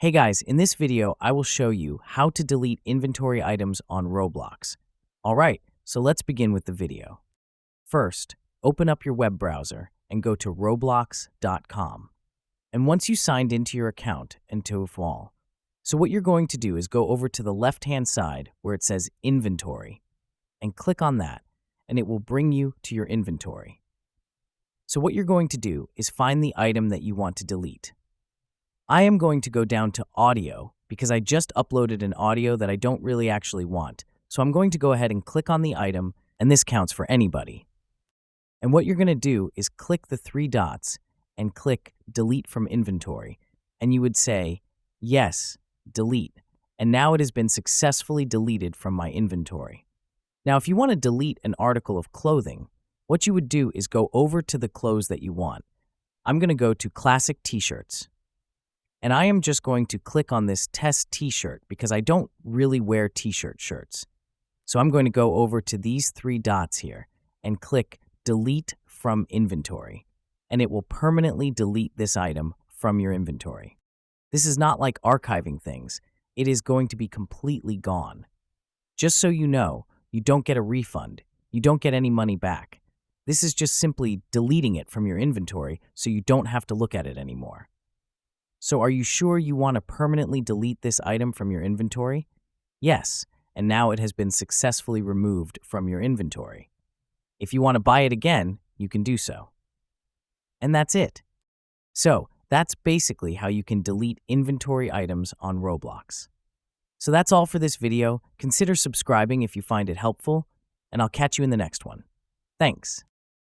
Hey guys, in this video, I will show you how to delete inventory items on Roblox. Alright, so let's begin with the video. First, open up your web browser and go to roblox.com. And once you signed into your account and to all, so what you're going to do is go over to the left-hand side where it says Inventory and click on that, and it will bring you to your inventory. So what you're going to do is find the item that you want to delete. I am going to go down to audio because I just uploaded an audio that I don't really actually want. So I'm going to go ahead and click on the item, and this counts for anybody. And what you're going to do is click the three dots and click Delete from Inventory. And you would say, yes, delete. And now it has been successfully deleted from my inventory. Now, if you want to delete an article of clothing, what you would do is go over to the clothes that you want. I'm going to go to Classic T-shirts. And I am just going to click on this test t-shirt because I don't really wear t-shirt shirts. So I'm going to go over to these three dots here and click Delete from Inventory. And it will permanently delete this item from your inventory. This is not like archiving things. It is going to be completely gone. Just so you know, you don't get a refund. You don't get any money back. This is just simply deleting it from your inventory so you don't have to look at it anymore. So are you sure you want to permanently delete this item from your inventory? Yes, and now it has been successfully removed from your inventory. If you want to buy it again, you can do so. And that's it. So that's basically how you can delete inventory items on Roblox. So that's all for this video. Consider subscribing if you find it helpful, and I'll catch you in the next one. Thanks.